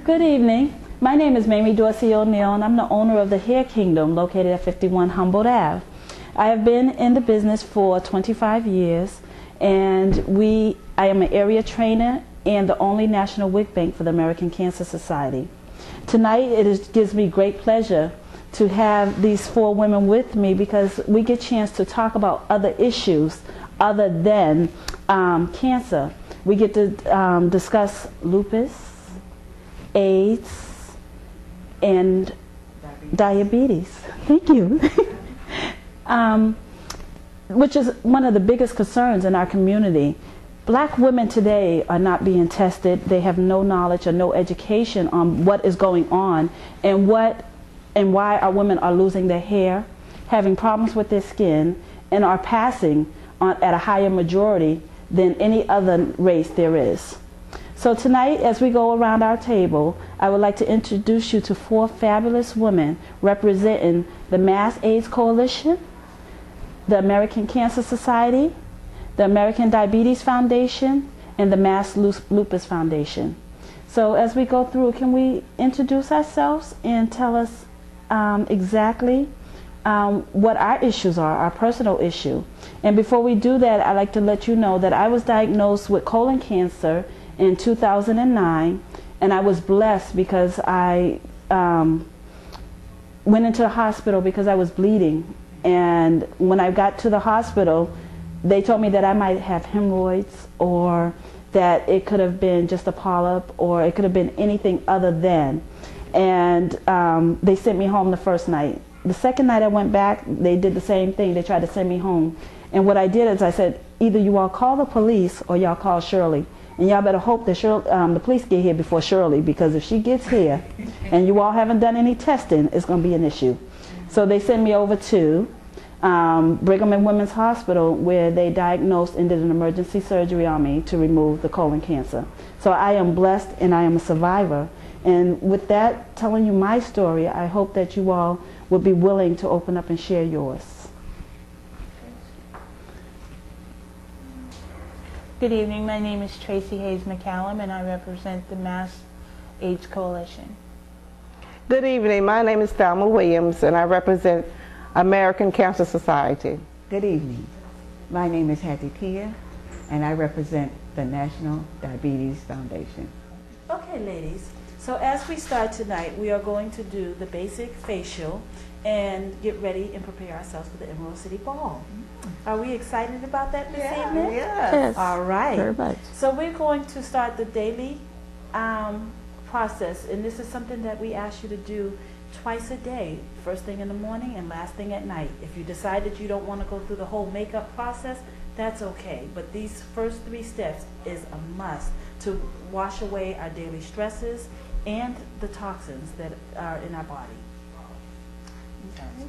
Good evening. My name is Mamie Dorsey-Oneal, and I'm the owner of the Hair Kingdom located at 51 Humboldt Ave. I have been in the business for 25 years, and I am an area trainer and the only national wig bank for the American Cancer Society. Tonight it gives me great pleasure to have these four women with me because we get a chance to talk about other issues other than cancer. We get to discuss lupus, AIDS, and diabetes. Thank you. Which is one of the biggest concerns in our community. Black women today are not being tested. They have no knowledge or no education on what is going on and why our women are losing their hair, having problems with their skin, and are passing on at a higher majority than any other race there is. So tonight, as we go around our table, I would like to introduce you to four fabulous women representing the Mass AIDS Coalition, the American Cancer Society, the American Diabetes Foundation, and the Mass Lupus Foundation. So as we go through, can we introduce ourselves and tell us exactly what our issues are, our personal issue. And before we do that, I'd like to let you know that I was diagnosed with colon cancer in 2009, and I was blessed because I went into the hospital because I was bleeding. And when I got to the hospital, they told me that I might have hemorrhoids, or that it could have been just a polyp, or it could have been anything other than. And they sent me home the first night. The second night I went back, they did the same thing. They tried to send me home. And what I did is I said, either you all call the police or y'all call Shirley. And y'all better hope that the police get here before Shirley, because if she gets here and you all haven't done any testing, it's going to be an issue. So they sent me over to Brigham and Women's Hospital, where they diagnosed and did an emergency surgery on me to remove the colon cancer. So I am blessed and I am a survivor. And with that, telling you my story, I hope that you all would be willing to open up and share yours. Good evening. My name is Tracy Hayes McCallum, and I represent the Mass AIDS Coalition. Good evening. My name is Thelma Williams, and I represent American Cancer Society. Good evening. My name is Hattie Tia, and I represent the National Diabetes Foundation. Okay, ladies. So as we start tonight, we are going to do the basic facial and get ready and prepare ourselves for the Emerald City Ball. Are we excited about that this evening? Yes. All right. Very much. So we're going to start the daily process, and this is something that we ask you to do twice a day, first thing in the morning and last thing at night. If you decide that you don't want to go through the whole makeup process, that's okay. But these first 3 steps is a must to wash away our daily stresses and the toxins that are in our body.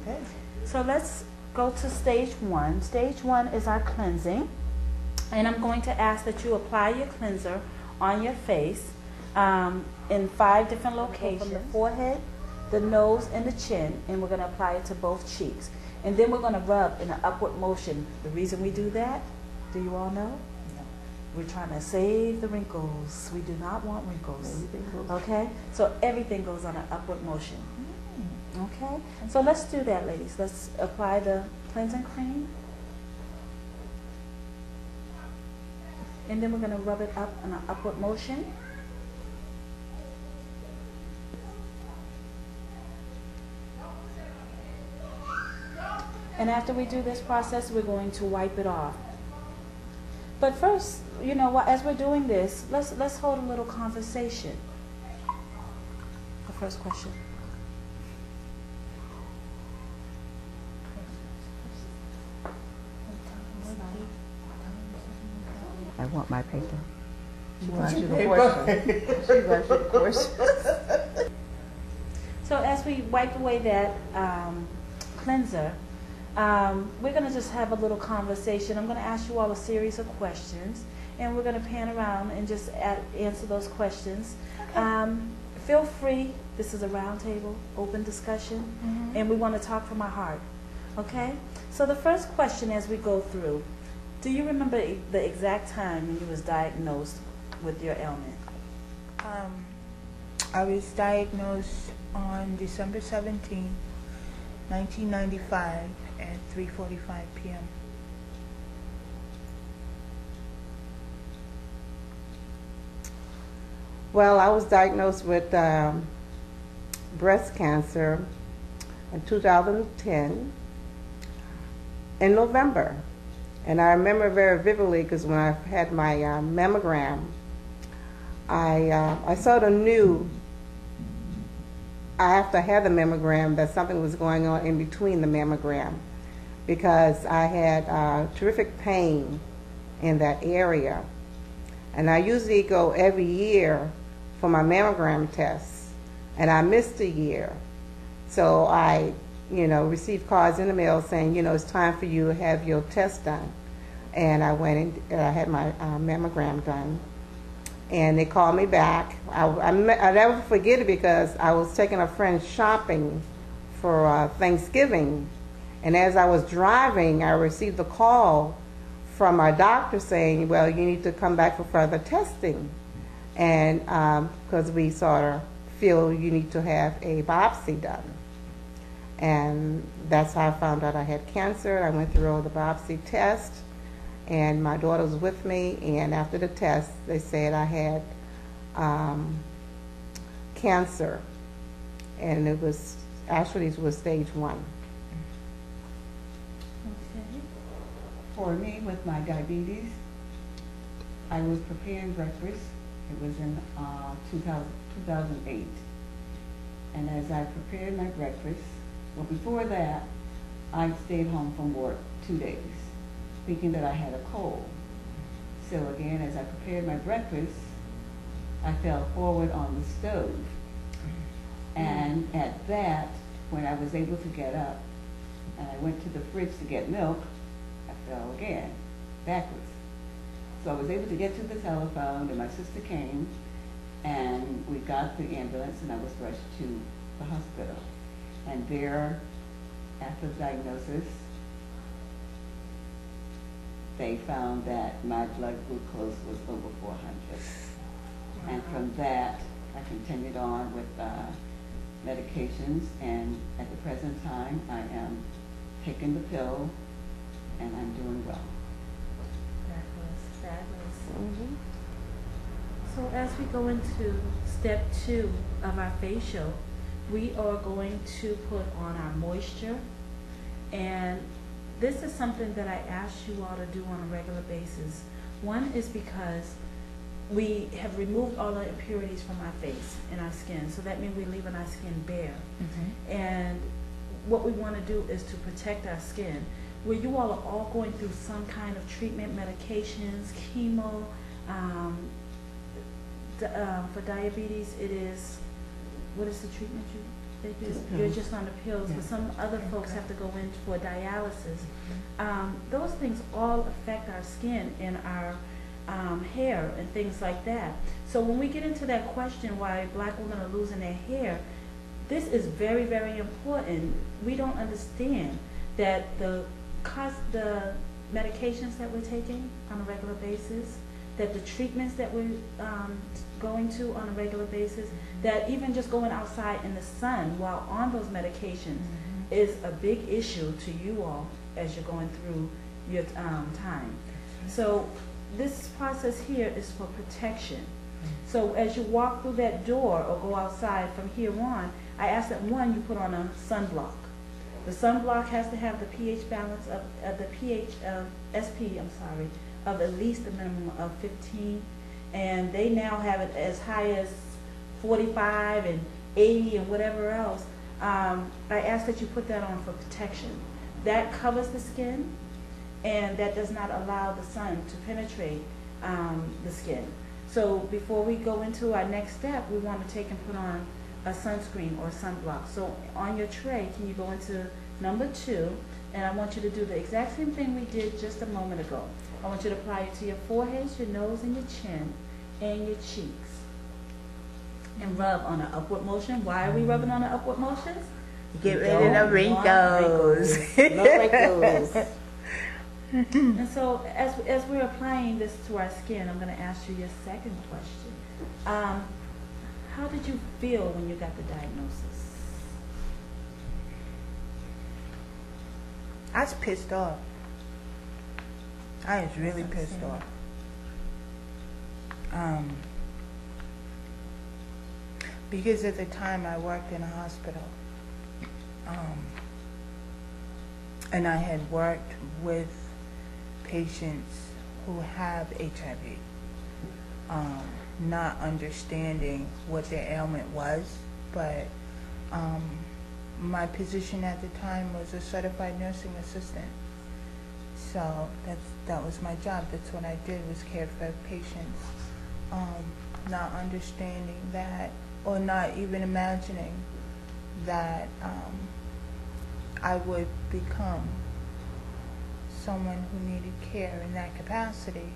Okay. So let's go to stage 1. Stage 1 is our cleansing. And I'm going to ask that you apply your cleanser on your face in 5 different locations. From the forehead, the nose, and the chin, and we're going to apply it to both cheeks. And then we're going to rub in an upward motion. The reason we do that, do you all know? No. We're trying to save the wrinkles. We do not want wrinkles. Okay? So everything goes on an upward motion. Okay? So let's do that, ladies. Let's apply the cleansing cream. And then we're going to rub it up in an upward motion. And after we do this process, we're going to wipe it off. But first, you know, as we're doing this, let's hold a little conversation. The first question. I want my paper. She wants you the question. She wants you the question. So as we wipe away that cleanser, we're going to just have a little conversation. I'm going to ask you all a series of questions, and we're going to pan around and just answer those questions. Okay. Feel free. This is a roundtable, open discussion, and we want to talk from our heart. Okay? So the first question as we go through, do you remember the exact time when you was diagnosed with your ailment? I was diagnosed on December 17, 1995 at 3:45 p.m. Well, I was diagnosed with breast cancer in 2010 in November. And I remember very vividly because when I had my mammogram, I sort of knew after I had the mammogram that something was going on in between the mammogram because I had terrific pain in that area. And I usually go every year for my mammogram tests, and I missed a year. So I, received cards in the mail saying, it's time for you to have your test done. And I went and I had my mammogram done. And they called me back. I'll never forget it because I was taking a friend shopping for Thanksgiving. And as I was driving, I received a call from our doctor saying, well, you need to come back for further testing. And because we sort of feel you need to have a biopsy done. And that's how I found out I had cancer. I went through all the biopsy tests, and my daughter was with me, and after the test, they said I had cancer, and it was stage 1. Okay. For me, with my diabetes, I was preparing breakfast. It was in 2008. And as I prepared my breakfast, well, before that, I stayed home from work 2 days, thinking that I had a cold. So again, as I prepared my breakfast, I fell forward on the stove. And at that, when I was able to get up, and I went to the fridge to get milk, I fell again, backwards. So I was able to get to the telephone, and my sister came, and we got the ambulance, and I was rushed to the hospital. And there, after the diagnosis, they found that my blood glucose was over 400. Wow. And from that, I continued on with medications, and at the present time, I am taking the pill, and I'm doing well. Mm-hmm. So as we go into step 2 of our facial, we are going to put on our moisture, and this is something that I ask you all to do on a regular basis. One is because we have removed all the impurities from our face and our skin, so that means we're leaving our skin bare. Mm-hmm. And what we want to do is to protect our skin. Where you all are all going through some kind of treatment, medications, chemo. For diabetes, it is, what is the treatment they do? You're just on the pills, but some other folks have to go in for dialysis. Those things all affect our skin and our hair and things like that. So when we get into that question why black women are losing their hair, this is very, very important. We don't understand that the medications that we're taking on a regular basis, that the treatments that we're going to on a regular basis, that even just going outside in the sun while on those medications is a big issue to you all as you're going through your time. So this process here is for protection. So as you walk through that door or go outside from here on, I ask that one, you put on a sunblock. The sunblock has to have the pH balance of the pH of SP, of at least a minimum of 15, and they now have it as high as 45 and 80 and whatever else. I ask that you put that on for protection. That covers the skin, and that does not allow the sun to penetrate the skin. So before we go into our next step, we want to take and put on a sunscreen or sunblock. So on your tray, can you go into number 2, and I want you to do the exact same thing we did just a moment ago. I want you to apply it to your forehead, your nose, and your chin, and your cheeks. And rub on an upward motion. Why are we rubbing on an upward motion? Get rid of the wrinkles. No wrinkles. And so as we're applying this to our skin, I'm going to ask you your second question. How did you feel when you got the diagnosis? I was pissed off. I was really pissed off. Because at the time I worked in a hospital. And I had worked with patients who have HIV, not understanding what their ailment was, but my position at the time was a certified nursing assistant. So that was my job. That's what I did, was care for patients. Not understanding that, or not even imagining that I would become someone who needed care in that capacity.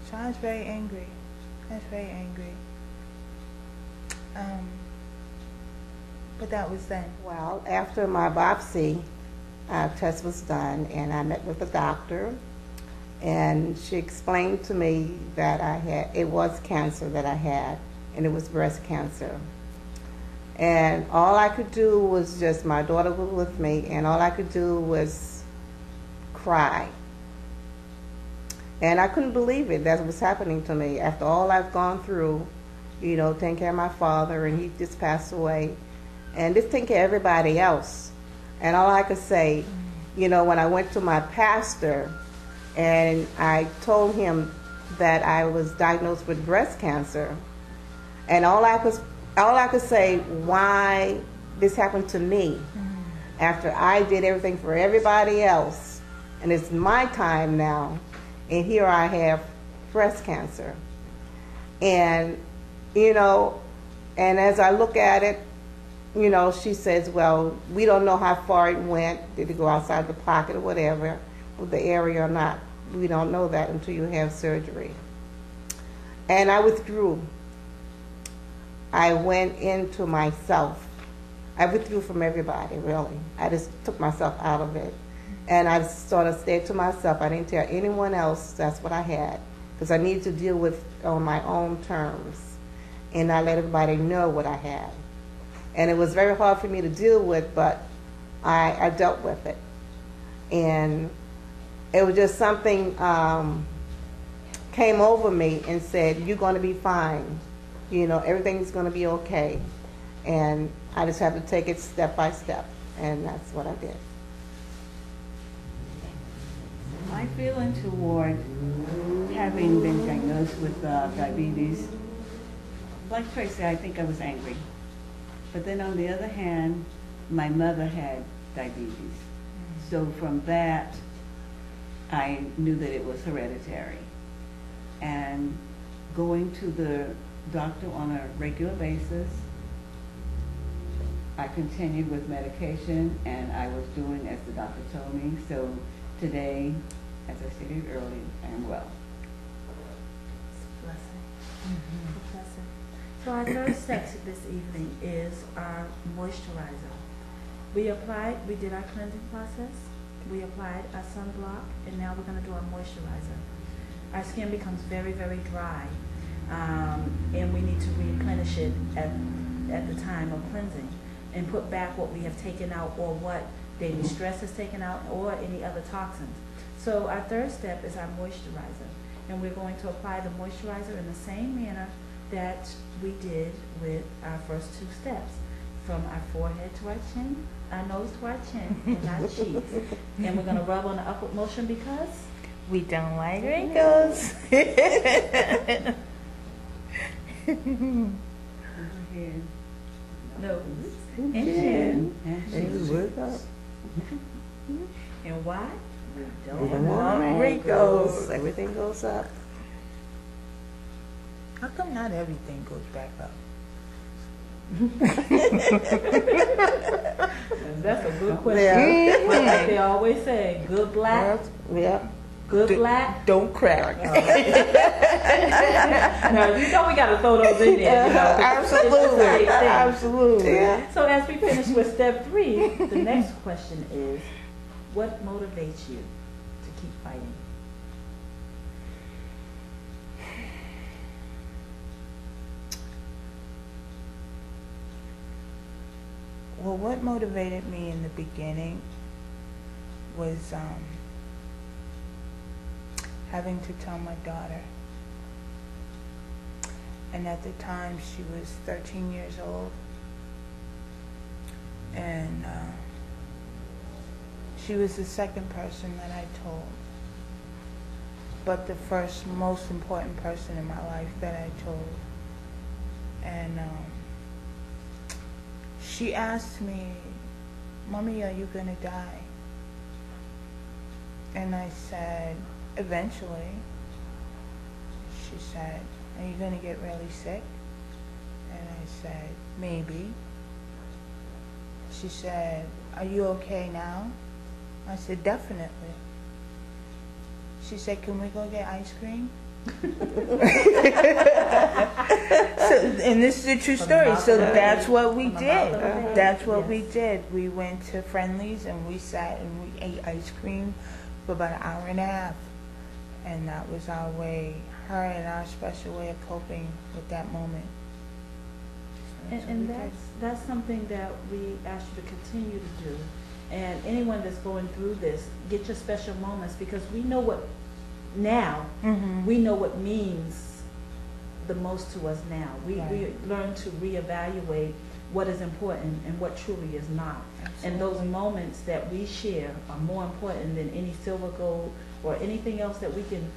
So I was very angry. I was very angry. But that was then. Well, after my biopsy test was done, and I met with the doctor, and she explained to me that it was cancer that I had, and it was breast cancer. And all I could do was just, my daughter was with me, and all I could do was cry. And I couldn't believe it, that was happening to me. After all I've gone through, you know, taking care of my father, and he just passed away, and just taking care of everybody else. And all I could say, you know, when I went to my pastor, and I told him that I was diagnosed with breast cancer, and all I could say, why this happened to me after I did everything for everybody else, and it's my time now, and here I have breast cancer. And, you know, and as I look at it, you know, she says, well, we don't know how far it went. Did it go outside the pocket or whatever, with the area or not? We don't know that until you have surgery. And I withdrew. I went into myself. I withdrew from everybody, really. I just took myself out of it. And I sort of stayed to myself. I didn't tell anyone else that's what I had, because I needed to deal with on my own terms. And I let everybody know what I had. And it was very hard for me to deal with, but I dealt with it. And it was just something came over me and said, you're going to be fine. You know, everything's going to be okay. And I just have to take it step by step. And that's what I did. My feeling toward having been diagnosed with diabetes, like Tracy, I think I was angry. But then on the other hand, my mother had diabetes. So from that, I knew that it was hereditary. And going to the doctor on a regular basis, I continued with medication, and I was doing as the doctor told me. So today, as I stated earlier, I am well. So our third step this evening is our moisturizer. We did our cleansing process, we applied our sunblock, and now we're going to do our moisturizer. Our skin becomes very, very dry, and we need to replenish it at the time of cleansing and put back what we have taken out, or what daily stress has taken out, or any other toxins. So our third step is our moisturizer, and we're going to apply the moisturizer in the same manner that we did with our first two steps, from our forehead to our chin, our nose to our chin, and our cheeks. And we're going to rub on the upward motion because We don't like wrinkles. nose and chin. And why? We don't want wrinkles. Everything goes up. How come not everything goes back up? That's a good question. Like they always say, good black, Yeah. good black. Don't crack. Now, you know we got to throw those in there. You know, Absolutely. it's the same thing. Absolutely. Yeah. So as we finish with step 3, the next question is, what motivates you to keep fighting? Well, what motivated me in the beginning was having to tell my daughter. And at the time, she was 13 years old. And she was the second person that I told. But the first, most important person in my life that I told. And she asked me, "Mommy, are you gonna die?" And I said, "Eventually." She said, "Are you gonna get really sick?" And I said, "Maybe." She said, "Are you okay now?" I said, "Definitely." She said, "Can we go get ice cream?" And this is a true story. So that's what we did. That's what we did. We went to Friendly's and we sat and we ate ice cream for about an hour and a half. And that was our way, her and our special way of coping with that moment. And that's something that we ask you to continue to do. And anyone that's going through this, get your special moments, because we know what now, we know what means the most to us now. We learn to reevaluate what is important and what truly is not. Absolutely. And those moments that we share are more important than any silver, gold, or anything else that we can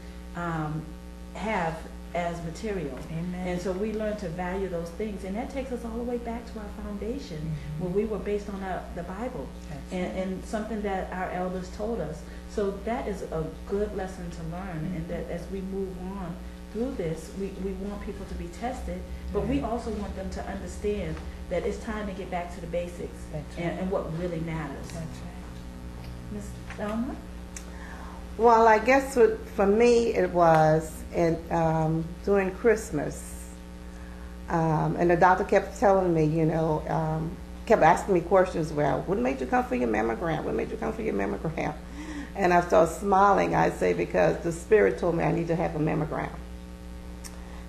have as material. Amen. And so we learn to value those things, and that takes us all the way back to our foundation, where we were based on the Bible and something that our elders told us. So that is a good lesson to learn, and that as we move on through this, we want people to be tested, but we also want them to understand that it's time to get back to the basics and what really matters. That's right. Ms. Thelma? Well, I guess for me it was during Christmas, and the doctor kept telling me, kept asking me questions. Well, what made you come for your mammogram? What made you come for your mammogram? And I started smiling. I say, because the Spirit told me I need to have a mammogram.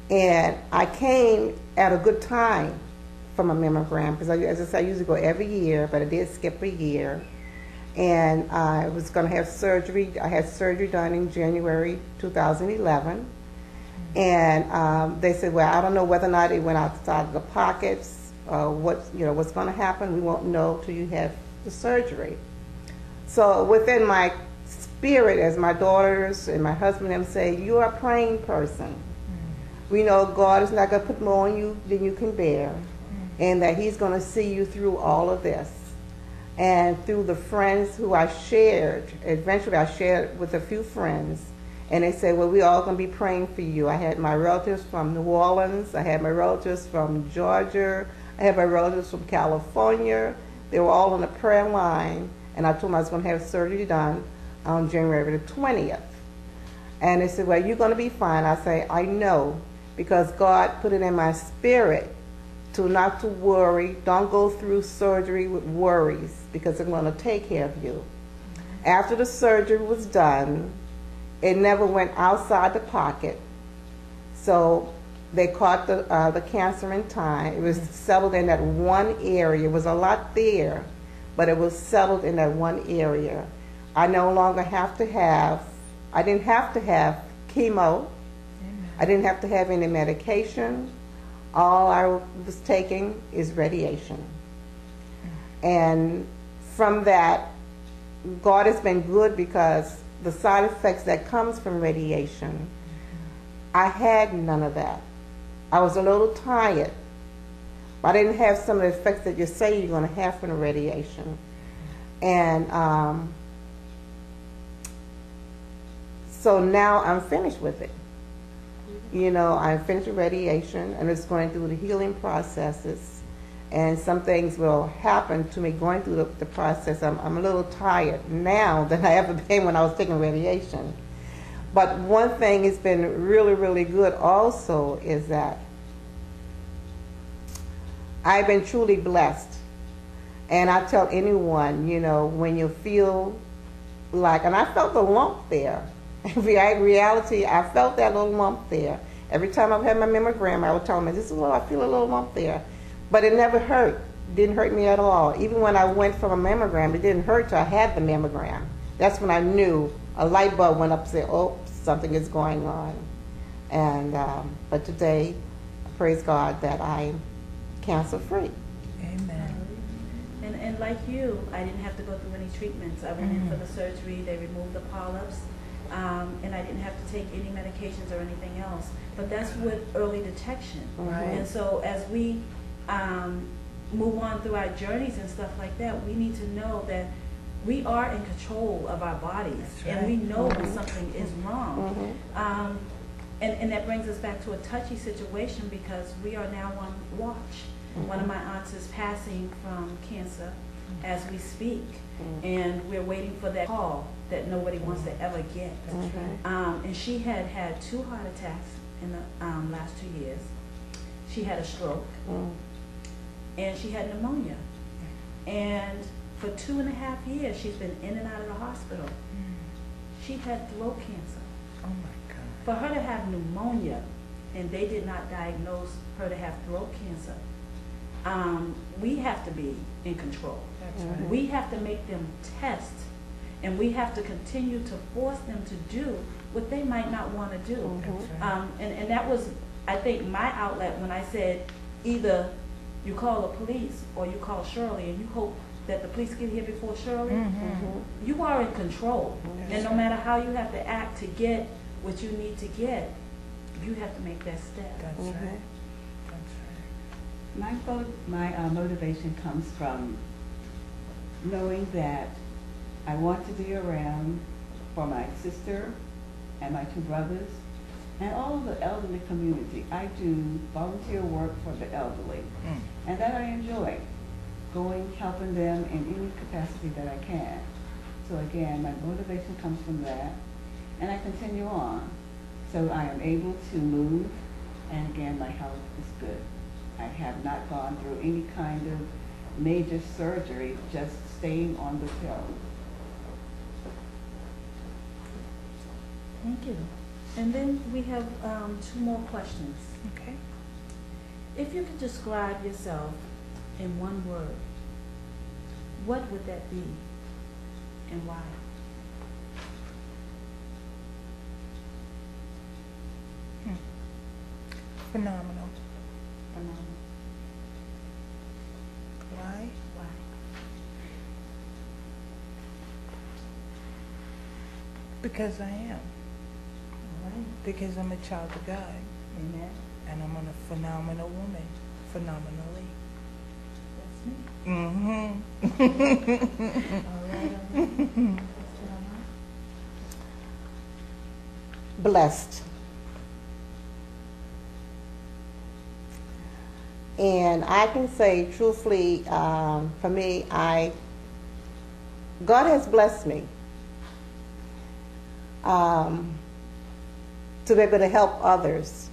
And I came at a good time for my mammogram, because as I said, I usually go every year, but I did skip a year. And I was going to have surgery. I had surgery done in January 2011. And they said, well, I don't know whether or not it went outside of the pockets, what's going to happen. We won't know till you have the surgery. So within my spirit, as my daughters and my husband and them say, you're a praying person. We know God is not going to put more on you than you can bear, and that He's going to see you through all of this. And through the friends who I shared, eventually I shared with a few friends, and they said, well, we're all going to be praying for you. I had my relatives from New Orleans. I had my relatives from Georgia. I had my relatives from California. They were all on the prayer line, and I told them I was going to have surgery done on January the 20th. And they said, well, you're going to be fine. I say, I know, because God put it in my spirit to not to worry. Don't go through surgery with worries, because I'm going to take care of you. After the surgery was done, it never went outside the pocket. So they caught the cancer in time. It was settled in that one area. It was a lot there, but it was settled in that one area. I no longer have to have, I didn't have to have chemo. I didn't have to have any medication. All I was taking is radiation. And from that, God has been good, because the side effects that comes from radiation, I had none of that. I was a little tired, but I didn't have some of the effects that you say you're going to have from the radiation. And so now I'm finished with it. I'm finished with radiation, and it's going through the healing processes, and some things will happen to me going through the process. I'm a little tired now than I ever been when I was taking radiation. But one thing that's been really, really good also is that I've been truly blessed. And I tell anyone, when you feel like, and I felt a lump there. In reality, I felt that little lump there. Every time I've had my mammogram, I would tell them, I feel a little lump there. But it never hurt. Didn't hurt me at all. Even when I went for a mammogram, it didn't hurt till I had the mammogram. That's when I knew a light bulb went up and said, oh, something is going on. And but today, praise God that I'm cancer free. Amen. And like you, I didn't have to go through any treatments. I went in for the surgery, they removed the polyps, and I didn't have to take any medications or anything else. But that's with early detection. Right. And so as we move on through our journeys and stuff like that, we need to know that we are in control of our bodies, That's and we right. know when something is wrong. And that brings us back to a touchy situation because we are now on watch. One of my aunts is passing from cancer as we speak, and we're waiting for that call that nobody wants to ever get. That's right. And she had had 2 heart attacks in the last 2 years. She had a stroke, and she had pneumonia. And for 2.5 years, she's been in and out of the hospital. She had throat cancer. Oh my God. For her to have pneumonia, and they did not diagnose her to have throat cancer, we have to be in control. That's right. We have to make them test, and we have to continue to force them to do what they might not want to do. That's right. And that was, I think, my outlet when I said either you call the police or you call Shirley and you hope that the police get here before Shirley. You are in control. And no matter how you have to act to get what you need to get, you have to make that step. That's right. That's right. My motivation comes from knowing that I want to be around for my sister and my 2 brothers and all of the elderly community. I do volunteer work for the elderly, and that I enjoy, going, helping them in any capacity that I can. So again, my motivation comes from that, and I continue on. So I am able to move, and again, my health is good. I have not gone through any kind of major surgery, just staying on the pill. Thank you. And then we have 2 more questions. Okay. If you could describe yourself in 1 word, what would that be and why? Phenomenal. Phenomenal. Why? Why? Because I am. All right. Because I'm a child of God. Amen. And I'm a phenomenal woman. Phenomenally. That's me. All right. Blessed. And I can say truthfully, for me, God has blessed me to be able to help others.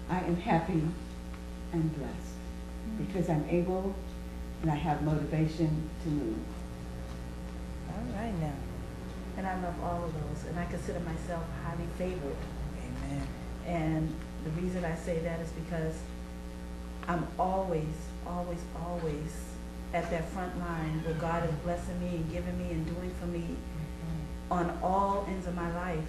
I am happy and blessed because I'm able and I have motivation to move. All right now. And I love all of those, and I consider myself highly favored. Amen. And the reason I say that is because I'm always at that front line where God is blessing me and giving me and doing for me on all ends of my life.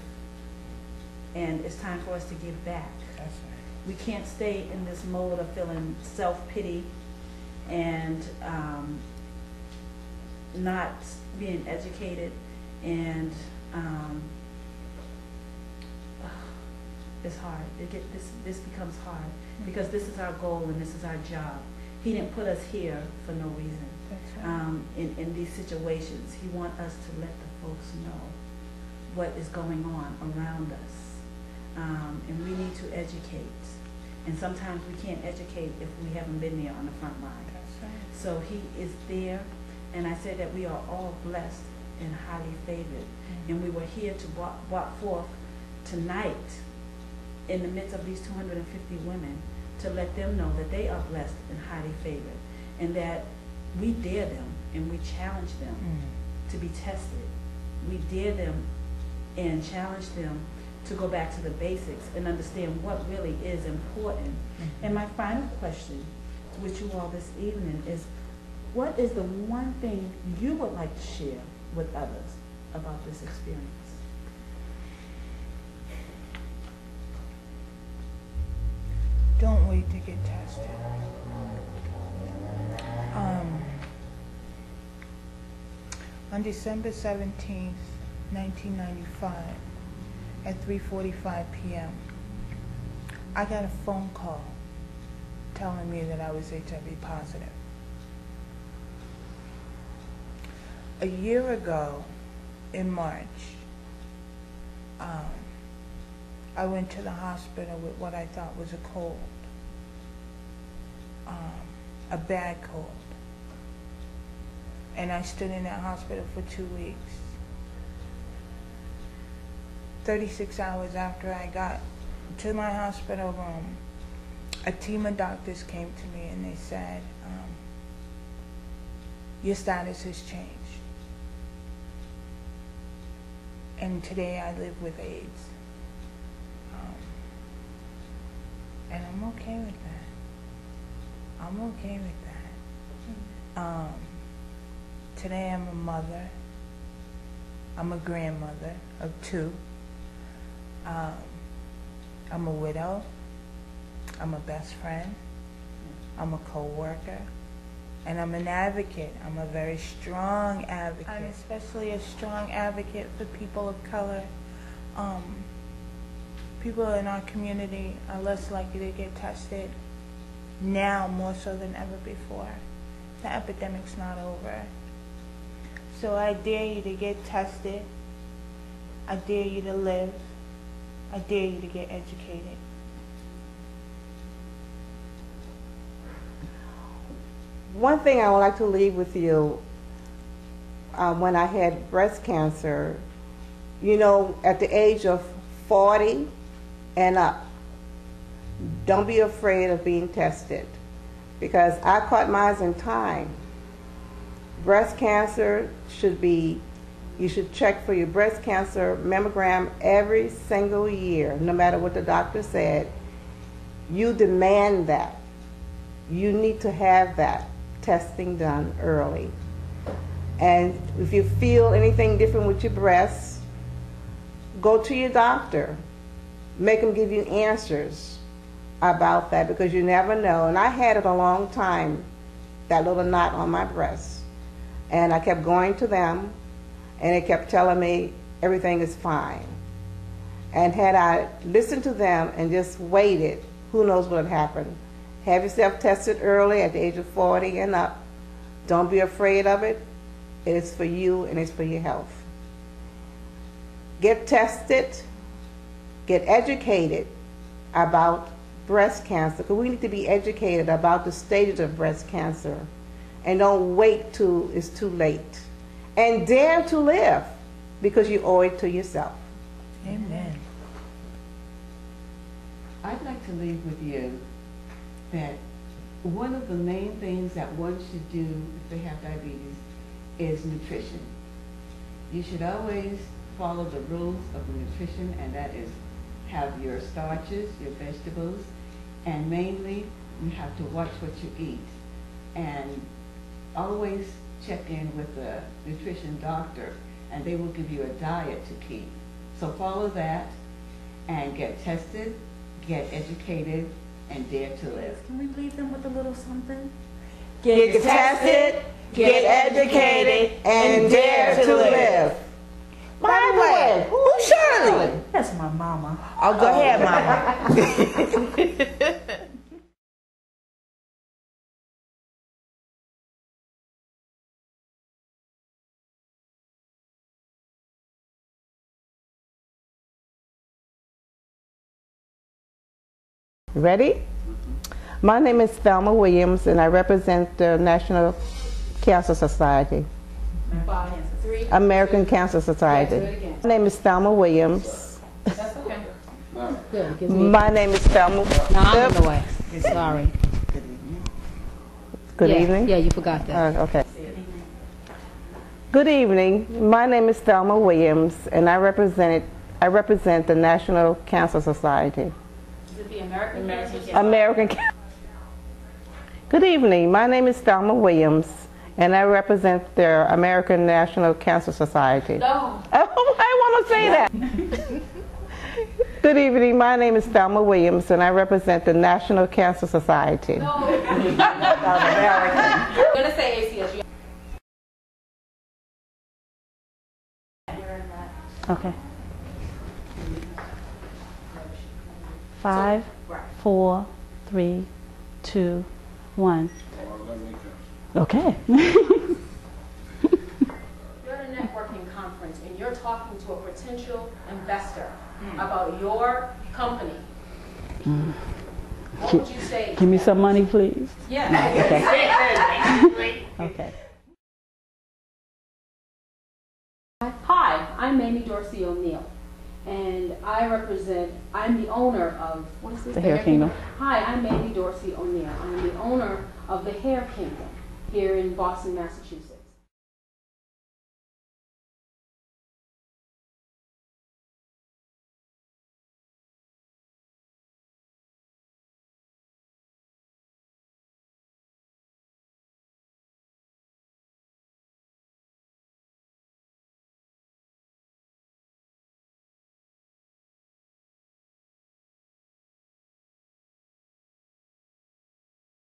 And it's time for us to give back. That's right. We can't stay in this mode of feeling self-pity and not being educated, and it's hard. This becomes hard because this is our goal and this is our job. He didn't put us here for no reason. That's right. In these situations, He wants us to let the folks know what is going on around us, and we need to educate. And sometimes we can't educate if we haven't been there on the front line. That's right. So He is there, and I said that we are all blessed and highly favored. And we were here to brought forth tonight in the midst of these 250 women to let them know that they are blessed and highly favored, and that we dare them and we challenge them to be tested. We dare them and challenge them to go back to the basics and understand what really is important. And my final question with you all this evening is, what is the one thing you would like to share with others about this experience? Don't wait to get tested. On December 17th, 1995, at 3:45 p.m., I got a phone call telling me that I was HIV positive. A year ago, in March, I went to the hospital with what I thought was a cold, a bad cold. And I stood in that hospital for 2 weeks. 36 hours after I got to my hospital room, a team of doctors came to me and they said, your status has changed. And today I live with AIDS. And I'm okay with that. I'm okay with that. Today I'm a mother. I'm a grandmother of 2. I'm a widow. I'm a best friend. I'm a co-worker. And I'm an advocate. I'm a very strong advocate. I'm especially a strong advocate for people of color. People in our community are less likely to get tested now more so than ever before. The epidemic's not over. So I dare you to get tested. I dare you to live. I dare you to get educated. One thing I would like to leave with you, when I had breast cancer, you know, at the age of 40 and up, don't be afraid of being tested, because I caught mine in time. Breast cancer you should check for your breast cancer mammogram every single year, no matter what the doctor said. You demand that. You need to have that testing done early. And if you feel anything different with your breasts, go to your doctor. Make them give you answers about that, because you never know. And I had it a long time, that little knot on my breast. And I kept going to them, and they kept telling me everything is fine. And had I listened to them and just waited, who knows what had happened. Have yourself tested early at the age of 40 and up. Don't be afraid of it. It is for you and it's for your health. Get tested. Get educated about breast cancer, because we need to be educated about the stages of breast cancer. And don't wait till it's too late. And dare to live, because you owe it to yourself. Amen. I'd like to leave with you that one of the main things that one should do if they have diabetes is nutrition. You should always follow the rules of nutrition, and that is have your starches, your vegetables, and mainly you have to watch what you eat. And always check in with the nutrition doctor, and they will give you a diet to keep. So follow that and get tested, get educated, and dare to live. Can we leave them with a little something? Get tested, get educated, and dare to live. By the way, who's Shirley? That's my mama. Oh, go ahead, Mama. Ready? My name is Thelma Williams, and I represent the National Cancer Society. American Cancer Society. My name is Thelma Williams. That's okay. Good. My name is Thelma. No, I'm in the way. Sorry. Good evening. Yeah, you forgot that. Okay. Good evening. My name is Thelma Williams, and I represent I represent the National Cancer Society. Is it the American Cancer American Cancer. Good evening. My name is Thelma Williams, and I represent the American National Cancer Society. No. Oh, I want to say that. Good evening. My name is Thelma Williams, and I represent the National Cancer Society. No. I'm going to say ACS. Okay. 5, 4, 3, 2, 1. Okay. You're at a networking conference and you're talking to a potential investor about your company. What would you say? Give me some money, please. Yeah. Okay. Hi, I'm Mamie Dorsey-Oneal, and I'm the owner of, what is this? The Hair Kingdom. Hi, I'm Mamie Dorsey-Oneal. I'm the owner of the Hair Kingdom here in Boston, Massachusetts.